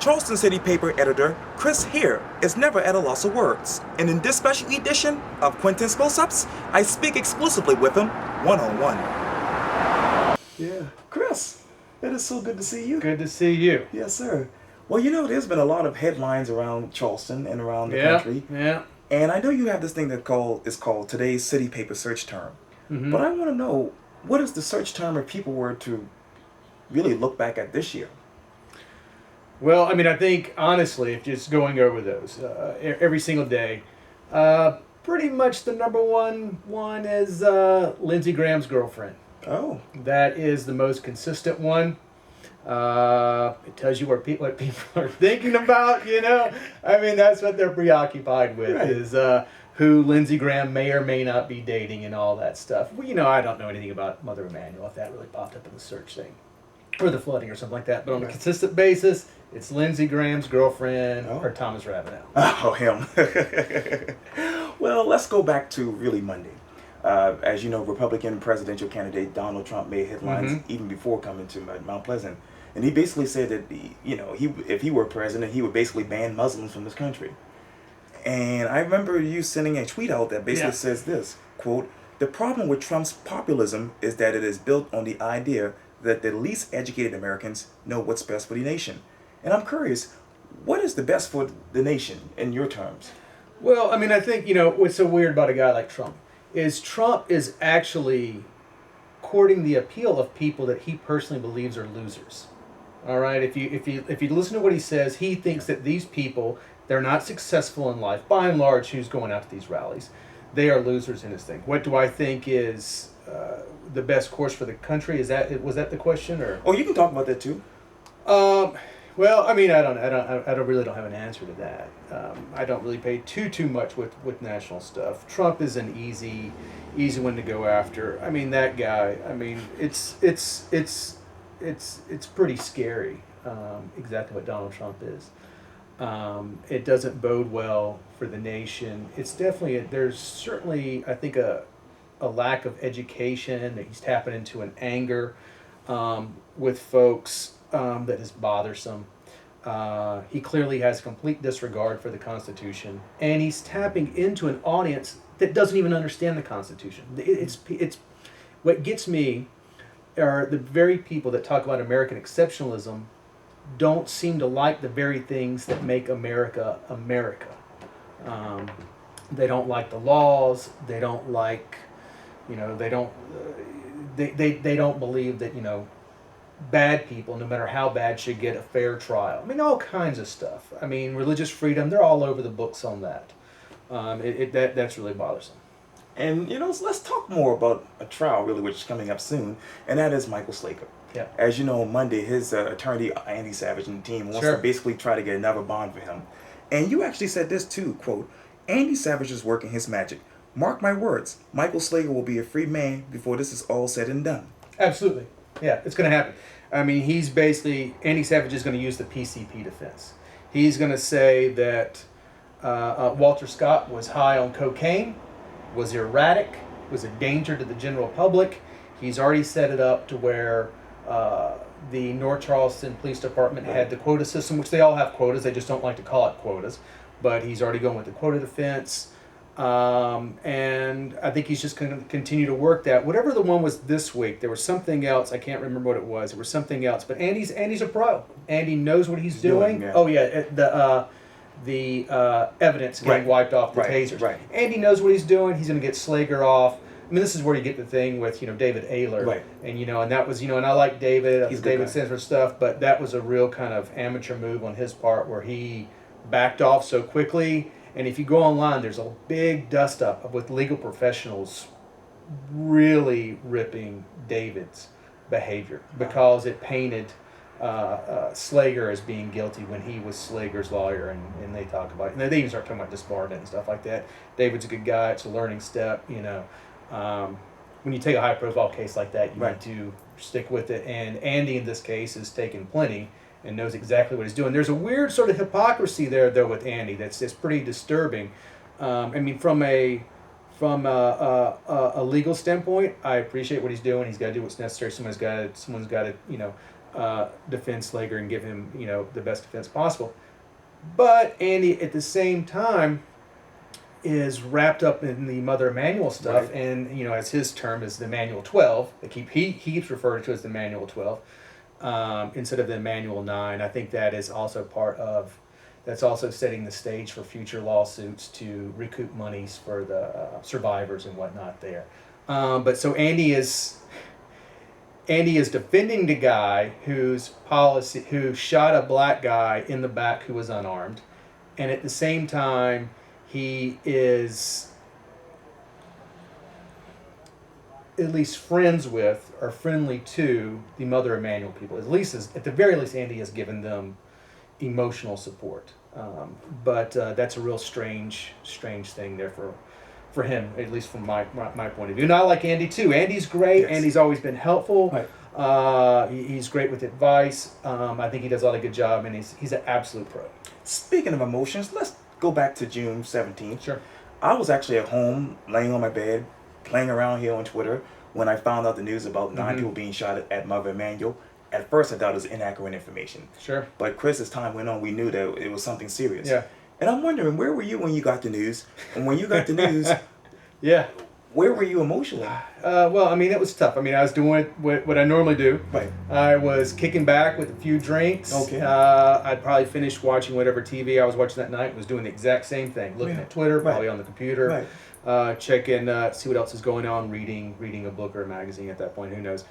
Charleston City Paper editor Chris Haire is never at a loss of words, and in this special edition of Quintin's Close-Ups, I speak exclusively with him one-on-one. Yeah, Chris, it is so good to see you. Good to see you. Yes, sir. Well, you know, there's been a lot of headlines around Charleston and around the country. Yeah. And I know you have this thing that is called today's City Paper search term. Mm-hmm. But I want to know, what is the search term if people were to really look back at this year? Well, I mean, I think, honestly, if just going over those every single day, pretty much the number one is Lindsey Graham's girlfriend. Oh. That is the most consistent one. It tells you what people are thinking about, you know. I mean, that's what they're preoccupied with, right, is who Lindsey Graham may or may not be dating and all that stuff. Well, you know, I don't know anything about Mother Emanuel, if that really popped up in the search thing, or the flooding or something like that. But on a consistent basis, it's Lindsey Graham's girlfriend or Thomas Ravenel. Oh, him. Well, let's go back to really Monday. As you know, Republican presidential candidate Donald Trump made headlines even before coming to Mount Pleasant. And he basically said that, if he were president, he would basically ban Muslims from this country. And I remember you sending a tweet out that basically says this, quote, "The problem with Trump's populism is that it is built on the idea that the least educated Americans know what's best for the nation." And I'm curious, what is the best for the nation in your terms? Well, I mean, I think, what's so weird about a guy like Trump is actually courting the appeal of people that he personally believes are losers. All right, if you listen to what he says, he thinks that these people, they're not successful in life. By and large, who's going out to these rallies, they are losers in his thing. What do I think is the best course for the country? Was that the question, or? Oh, you can talk about that too. Well, I mean, I really don't have an answer to that. I don't really pay too much with national stuff. Trump is an easy one to go after. I mean, that guy. I mean, it's pretty scary. Exactly what Donald Trump is. It doesn't bode well for the nation. There's certainly, I think, a lack of education. He's tapping into an anger with folks that is bothersome. He clearly has complete disregard for the Constitution, and he's tapping into an audience that doesn't even understand the Constitution. It's what gets me are the very people that talk about American exceptionalism don't seem to like the very things that make America America. They don't like the laws. They don't like, they don't believe that, bad people, no matter how bad, should get a fair trial. I mean, all kinds of stuff. I mean, religious freedom, they're all over the books on that. That's really bothersome. And, let's talk more about a trial, really, which is coming up soon, and that is Michael Slager. Yeah. As you know, on Monday, his attorney, Andy Savage, and the team wants to basically try to get another bond for him. And you actually said this too, quote, "Andy Savage is working his magic. Mark my words, Michael Slager will be a free man before this is all said and done." Absolutely. Yeah, it's going to happen. I mean, Andy Savage is going to use the PCP defense. He's going to say that Walter Scott was high on cocaine, was erratic, was a danger to the general public. He's already set it up to where the North Charleston Police Department had the quota system, which they all have quotas, they just don't like to call it quotas. But he's already going with the quota defense. And I think he's just going to continue to work that. Whatever the one was this week, there was something else. I can't remember what it was. There was something else. But Andy's a pro. Andy knows what he's doing. Yeah. Oh yeah, the evidence getting wiped off the tasers. Right. Andy knows what he's doing. He's going to get Slager off. I mean, this is where you get the thing with David Ayler, right? And and that was and I like David. David stands for stuff, but that was a real kind of amateur move on his part where he backed off so quickly. And if you go online, there's a big dust up with legal professionals really ripping David's behavior because it painted Slager as being guilty when he was Slager's lawyer, and they talk about it. And they even start talking about disbarment and stuff like that. David's a good guy. It's a learning step, when you take a high-profile case like that, you need to stick with it. And Andy, in this case, has taken plenty and knows exactly what he's doing. There's a weird sort of hypocrisy there, though, with Andy that's pretty disturbing. I mean, from a legal standpoint, I appreciate what he's doing. He's got to do what's necessary. Someone's got to defense Lager and give him, the best defense possible. But Andy, at the same time, is wrapped up in the Mother Emanuel stuff, Right. and as his term is the Manual 12. He keeps referring to it as the Manual 12 instead of the Manual 9. I think that is also that's also setting the stage for future lawsuits to recoup monies for the survivors and whatnot there. But so Andy is defending the guy who shot a black guy in the back who was unarmed, and at the same time he is at least friends with or friendly to the Mother Emanuel people. At the very least, Andy has given them emotional support. But that's a real strange thing there for him, at least from my point of view. And I like Andy too. Andy's great. Yes. Andy's always been helpful. Right. He's great with advice. I think he does a lot of good job, and he's an absolute pro. Speaking of emotions, let's go back to June 17th. Sure. I was actually at home, laying on my bed, playing around here on Twitter, when I found out the news about 9 people being shot at Mother Emanuel. At first, I thought it was inaccurate information. Sure. But Chris, as time went on, we knew that it was something serious. Yeah. And I'm wondering, where were you when you got the news? And when you got the news, Yeah. where were you emotionally? Well, I mean, it was tough. I mean, I was doing what I normally do. Right. I was kicking back with a few drinks. Okay. I'd probably finished watching whatever TV I was watching that night. Was doing the exact same thing, looking at Twitter, Right. probably on the computer, checking, see what else is going on, reading a book or a magazine at that point. Who knows?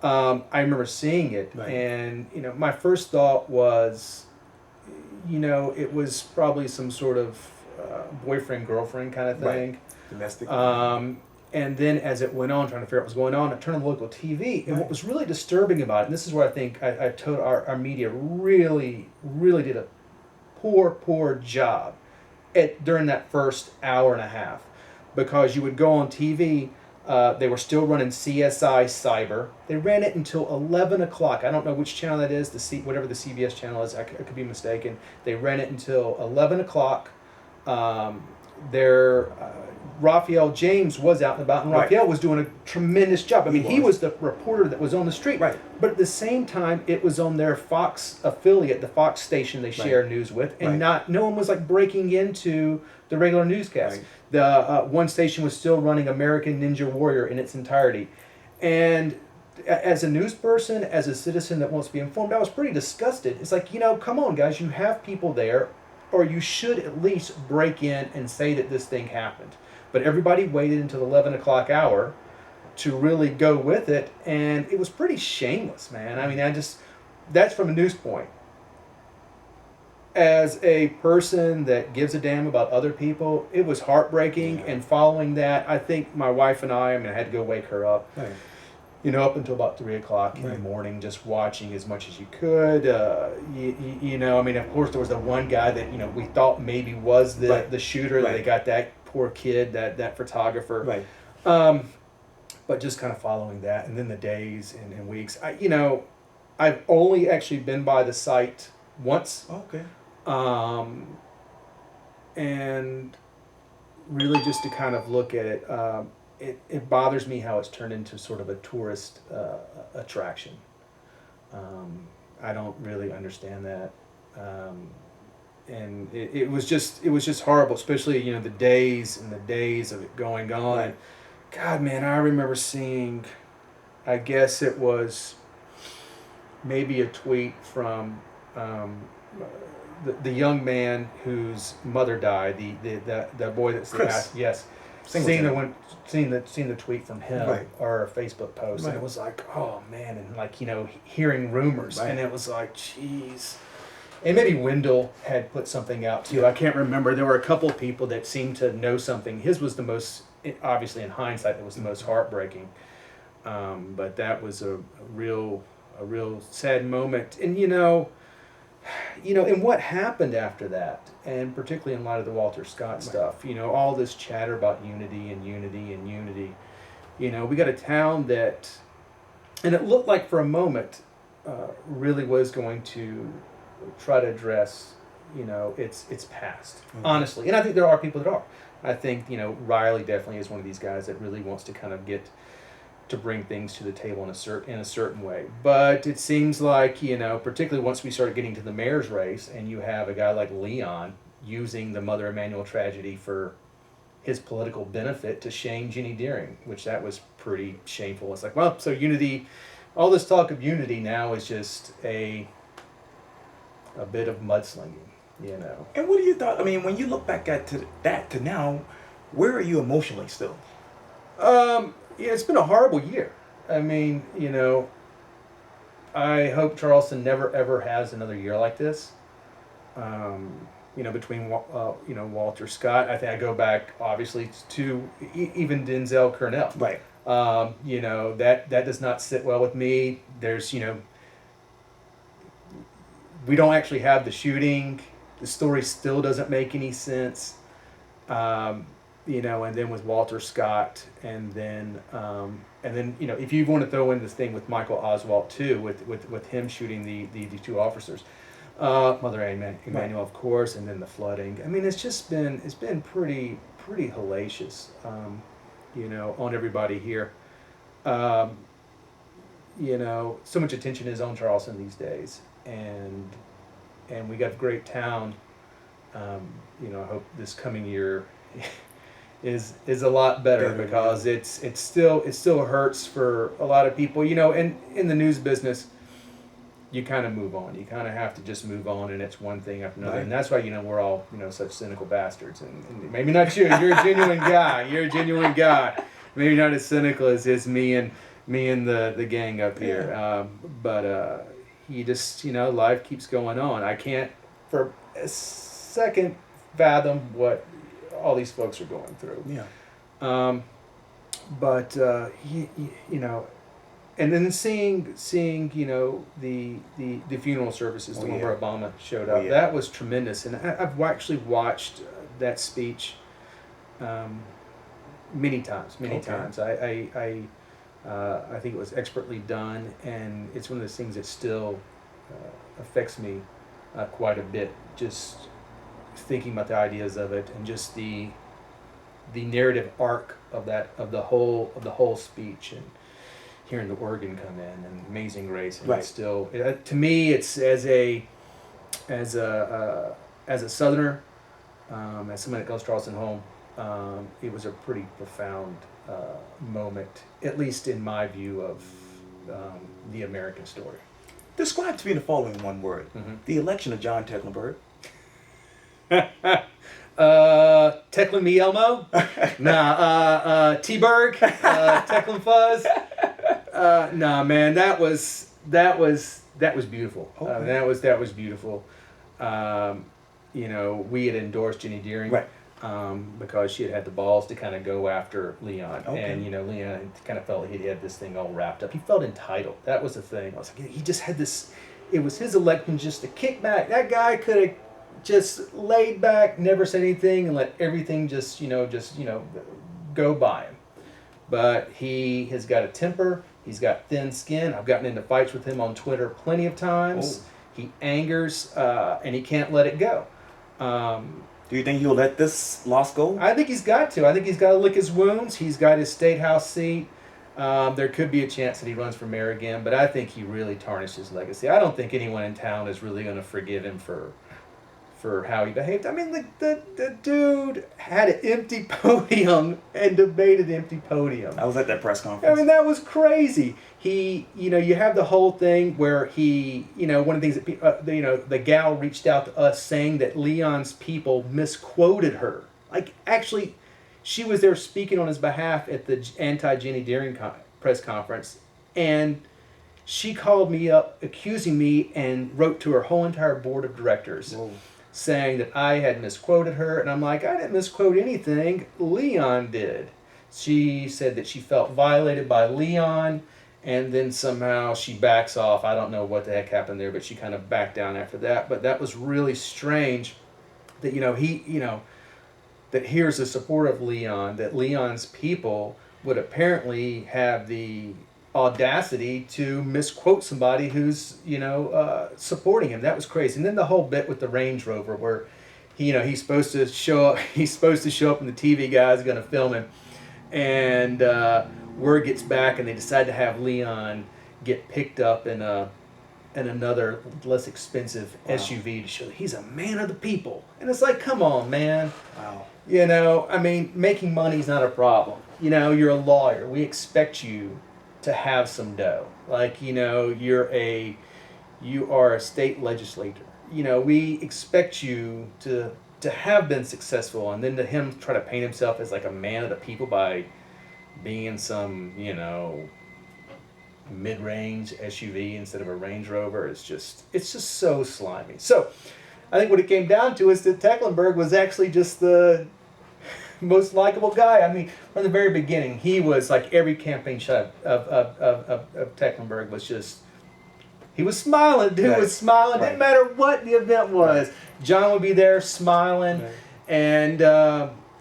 I remember seeing it, Right. and my first thought was, it was probably some sort of boyfriend girlfriend kind of thing. Right. Domestic. And then as it went on, trying to figure out what was going on, I turned on the local TV. And what was really disturbing about it, and this is where I think I told our media really, really did a poor job during that first hour and a half. Because you would go on TV, they were still running CSI Cyber. They ran it until 11 o'clock. I don't know which channel that is, whatever the CBS channel is. I could be mistaken. They ran it until 11 o'clock. Raphael James was out and about, and Raphael was doing a tremendous job. I mean, he was the reporter that was on the street. Right. But at the same time, it was on their Fox affiliate, the Fox station they share news with, and no one was like breaking into the regular newscast. Right. The one station was still running American Ninja Warrior in its entirety. And as a news person, as a citizen that wants to be informed, I was pretty disgusted. It's like, come on, guys, you have people there, or you should at least break in and say that this thing happened. But everybody waited until the 11 o'clock hour to really go with it, and it was pretty shameless, man. I mean, that's from a news point. As a person that gives a damn about other people, it was heartbreaking, and following that, I think my wife and I had to go wake her up. Right. Up until about 3 o'clock in the morning, just watching as much as you could. I mean, of course, there was the one guy that, we thought maybe was the shooter. They got that poor kid, that photographer. Right. But just kind of following that, and then the days and weeks. I've only actually been by the site once. Okay. And really just to kind of look at it, it bothers me how it's turned into sort of a tourist attraction. I don't really understand that. And it was just horrible, especially, the days and the days of it going on. Right. God, man, I remember seeing, I guess it was maybe a tweet from the young man whose mother died, the boy that's Chris. Yes. Seeing the tweet from him or a Facebook post, and it was like, oh man, and like hearing rumors, and it was like, jeez. And maybe Wendell had put something out too. I can't remember. There were a couple of people that seemed to know something. His was the most, obviously in hindsight, it was the most heartbreaking. But that was a real sad moment. And and what happened after that, and particularly in light of the Walter Scott stuff, all this chatter about unity. We got a town that, and it looked like for a moment, really was going to try to address, its past, honestly. And I think there are people that are. I think, Riley definitely is one of these guys that really wants to kind of get to bring things to the table in a certain way. But it seems like, particularly once we started getting to the mayor's race, and you have a guy like Leon using the Mother Emanuel tragedy for his political benefit to shame Jenny Deering, which that was pretty shameful. It's like, well, so unity, all this talk of unity now is just a bit of mudslinging, And what do you thought? I mean, when you look back at to now, where are you emotionally still? Yeah, it's been a horrible year. I mean, I hope Charleston never ever has another year like this. Between Walter Scott, I think I go back obviously to even Denzel Cornell. Right. That does not sit well with me. There's we don't actually have the shooting. The story still doesn't make any sense. And then with Walter Scott, and then if you want to throw in this thing with Michael Oswalt too, with him shooting the two officers, Mother Emanuel, of course, and then the flooding. I mean, it's been pretty hellacious, on everybody here. So much attention is on Charleston these days, and we got a great town. I hope this coming year is a lot better, because it still hurts for a lot of people. And in the news business, you kind of move on. You kind of have to just move on, and it's one thing after another. Right. And that's why we're all such cynical bastards. And maybe not you. You're a genuine guy. You're a genuine guy. Maybe not as cynical as me and the gang up here. But you just life keeps going on. I can't for a second fathom what all these folks are going through. Yeah. And then seeing the funeral services, the one where Obama showed up, that was tremendous. And I've actually watched that speech many times. I think it was expertly done, and it's one of those things that still affects me quite a bit. Just thinking about the ideas of it, and just the narrative arc of the whole speech, and hearing the organ come in, and Amazing Grace, and it's still, to me, it's as a Southerner, as somebody that calls Charleston home, it was a pretty profound moment, at least in my view of the American story. Describe to me the following one word: the election of John Tecklenburg. Tecklin me Elmo? T-Berg? Tecklin Fuzz? Nah, man, that was beautiful. Okay. That was beautiful. We had endorsed Jenny Deering, right, because she had the balls to kind of go after Leon, okay. And Leon kind of felt like he had this thing all wrapped up. He felt entitled. That was the thing. I was like, he just had this. It was his election, just to kick back. That guy could have just laid back, never said anything, and let everything just go by him. But he has got a temper. He's got thin skin. I've gotten into fights with him on Twitter plenty of times. Oh. He angers, and he can't let it go. Do you think he'll let this loss go? I think he's got to. I think he's got to lick his wounds. He's got his state house seat. There could be a chance that he runs for mayor again, but I think he really tarnished his legacy. I don't think anyone in town is really going to forgive him for how he behaved. I mean, the dude had an empty podium and debated empty podium. I was at that press conference. I mean, that was crazy. He, you have the whole thing where he, one of the things that, the gal reached out to us saying that Leon's people misquoted her. Like, actually, she was there speaking on his behalf at the anti-Jenny Deering press conference, and she called me up accusing me and wrote to her whole entire board of directors. Whoa. Saying that I had misquoted her, and I'm like, I didn't misquote anything. Leon did. She said that she felt violated by Leon, and then somehow she backs off. I don't know what the heck happened there, but she kind of backed down after that. But that was really strange that, that here's the support of Leon, that Leon's people would apparently have the audacity to misquote somebody who's supporting him. That was crazy. And then the whole bit with the Range Rover where he's supposed to show up and the TV guy's going to film him, and word gets back and they decide to have Leon get picked up in another less expensive SUV to show that he's a man of the people. And it's like, come on, man. Wow. You know, I mean, making money's not a problem. You know, you're a lawyer. We expect you to have some dough. Like, you know, you are a state legislator. You know, we expect you to have been successful, and then to him try to paint himself as like a man of the people by being in some, you know, mid-range SUV instead of a Range Rover. It's just so slimy. So I think what it came down to is that Tecklenburg was actually just the most likable guy. I mean, from the very beginning, he was like every campaign shot of Tecklenburg was just, he was smiling. Dude was smiling. Didn't matter what the event was. John would be there smiling, and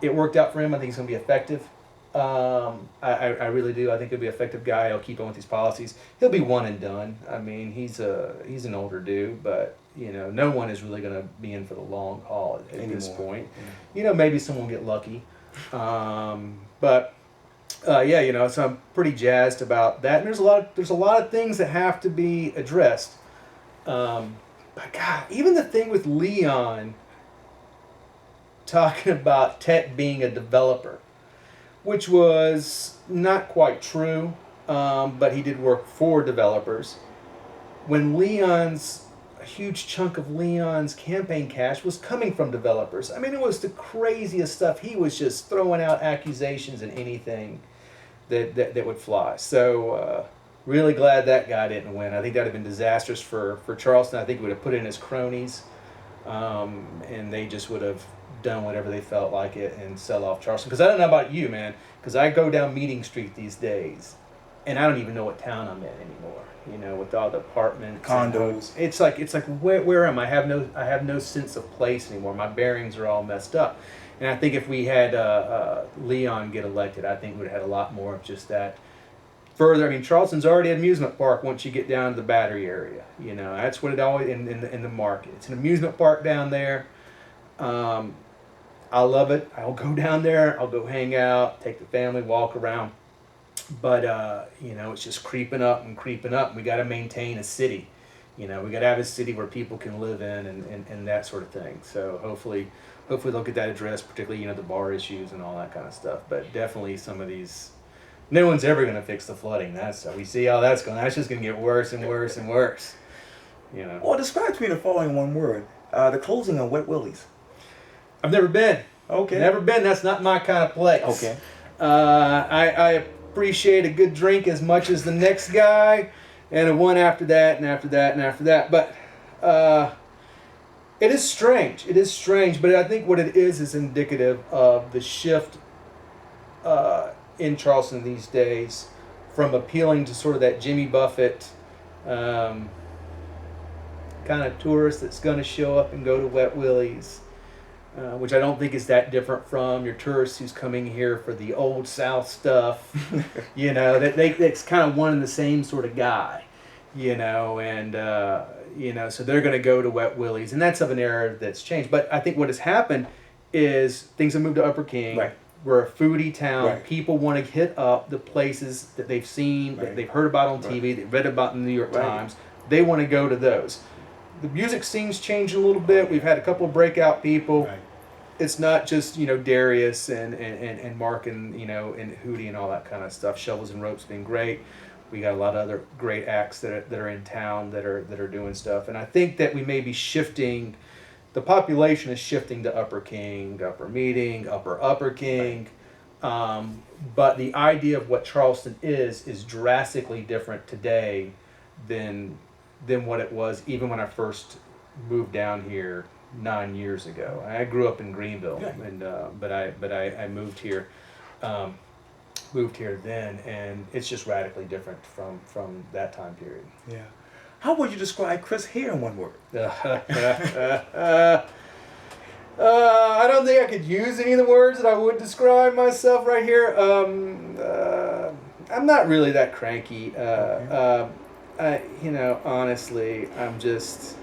it worked out for him. I think he's going to be effective. I really do. I think he'll be an effective guy. He'll keep on with these policies. He'll be one and done. I mean, he's an older dude, but you know, no one is really going to be in for the long haul at this point. You know, maybe someone will get lucky, but yeah, you know, so I'm pretty jazzed about that. And there's a lot of things that have to be addressed. But God, even the thing with Leon talking about Tech being a developer, which was not quite true, but he did work for developers. When a huge chunk of Leon's campaign cash was coming from developers. I mean, it was the craziest stuff. He was just throwing out accusations and anything that would fly. So really glad that guy didn't win. I think that would have been disastrous for Charleston. I think he would have put in his cronies, and they just would have done whatever they felt like it and sell off Charleston. Because I don't know about you, man, because I go down Meeting Street these days, and I don't even know what town I'm in anymore. You know, with all the apartments, condos. It's like where am I? I have no sense of place anymore. My bearings are all messed up. And I think if we had Leon get elected, I think we'd have had a lot more of just that. Further, I mean, Charleston's already an amusement park once you get down to the Battery area. You know, that's what it always in the market. It's an amusement park down there. I love it. I'll go down there. I'll go hang out, take the family, walk around. But you know, it's just creeping up and creeping up. We got to maintain a city. You know, we got to have a city where people can live in and that sort of thing. So hopefully they'll get that addressed, particularly, you know, the bar issues and all that kind of stuff. But definitely some of these, no one's ever going to fix the flooding. We see how that's going. That's just going to get worse and worse and worse. You know. Well, describe to me the following one word: the closing of Wet Willie's. I've never been. Okay. Never been. That's not my kind of place. Okay. I appreciate a good drink as much as the next guy, and a one after that, and after that, and after that. But it is strange. It is strange. But I think what it is indicative of the shift in Charleston these days from appealing to sort of that Jimmy Buffett kind of tourist that's going to show up and go to Wet Willie's. Which I don't think is that different from your tourist who's coming here for the old South stuff. You know, that's kind of one and the same sort of guy. You know, and you know, so they're going to go to Wet Willie's, and that's of an era that's changed. But I think what has happened is things have moved to Upper King. Right. We're a foodie town. Right. People want to hit up the places that they've seen, that they've heard about on TV, they've read about in the New York Times. They want to go to those. The music scene's changed a little bit. We've had a couple of breakout people. Right. It's not just, you know, Darius and Mark and, you know, and Hootie and all that kind of stuff. Shovels and Ropes been great. We got a lot of other great acts that are in town that are doing stuff. And I think that we may be shifting. The population is shifting to Upper King, Upper Meeting, Upper King. But the idea of what Charleston is drastically different today than what it was even when I first moved down here 9 years ago. I grew up in Greenville, and but I moved here then, and it's just radically different from that time period. Yeah. How would you describe Chris Haire in one word? I don't think I could use any of the words that I would describe myself right here. I'm not really that cranky. You know, honestly, I'm just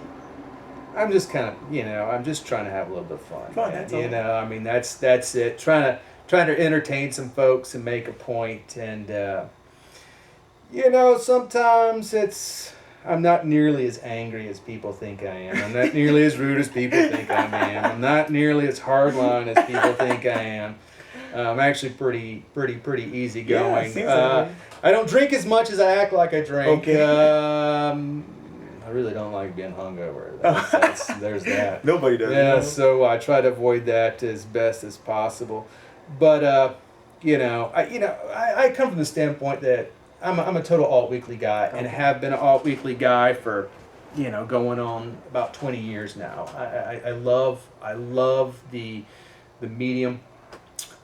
kind of, you know, I'm just trying to have a little bit of fun. Fun, that's all. You know, I mean, that's it. Trying trying to entertain some folks and make a point. And sometimes I'm not nearly as angry as people think I am. I'm not nearly as rude as people think I am. I'm not nearly as hardline as people think I am. I'm actually pretty easygoing. I don't drink as much as I act like I drink. Okay. I really don't like being hungover. There's that. Nobody does. Yeah, so I try to avoid that as best as possible. But I come from the standpoint that I'm a total alt weekly guy, and have been an alt weekly guy for going on about 20 years now. I love the medium,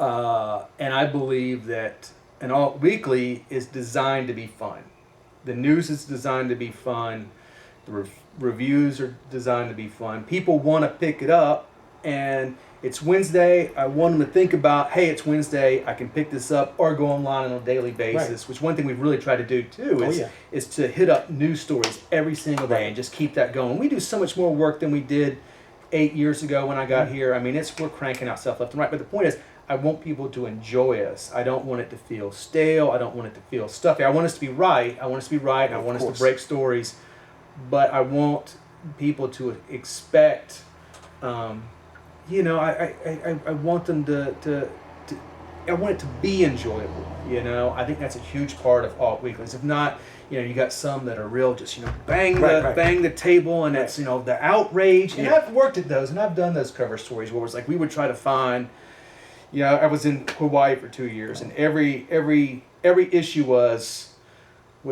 and I believe that an alt weekly is designed to be fun. The news is designed to be fun. The reviews are designed to be fun. People want to pick it up, and it's Wednesday. I want them to think about, hey, it's Wednesday. I can pick this up or go online on a daily basis. Right. Which one thing we've really tried to do too is to hit up news stories every single day and just keep that going. We do so much more work than we did 8 years ago when I got here. I mean, we're cranking out stuff left and right. But the point is, I want people to enjoy us. I don't want it to feel stale. I don't want it to feel stuffy. I want us to be right. I want us to be right. I want us to break stories. But I want people to expect, I want them to I want it to be enjoyable. I think that's a huge part of alt weeklies. If not, you got some that are real, just bang the table, and it's the outrage. And I've worked at those, and I've done those cover stories where it's like we would try to find. I was in Hawaii for 2 years, and every issue was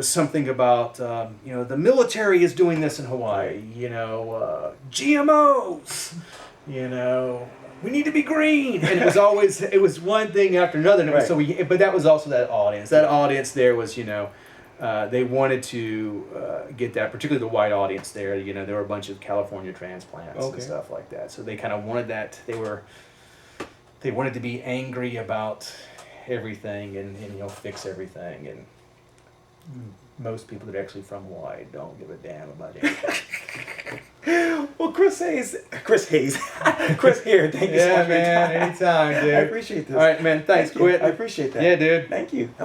something about the military is doing this in Hawaii. GMOs. We need to be green, and it was one thing after another. And but that was also that audience. That audience there was they wanted to get that, particularly the white audience there. There were a bunch of California transplants and stuff like that. So they kind of wanted that. They wanted to be angry about everything and fix everything. And most people that are actually from Hawaii don't give a damn about anything. Well, Chris Haire, thank you so much for your time. Anytime, dude. I appreciate this. All right, man. Thanks, Quintin. I appreciate that. Yeah, dude. Thank you. That was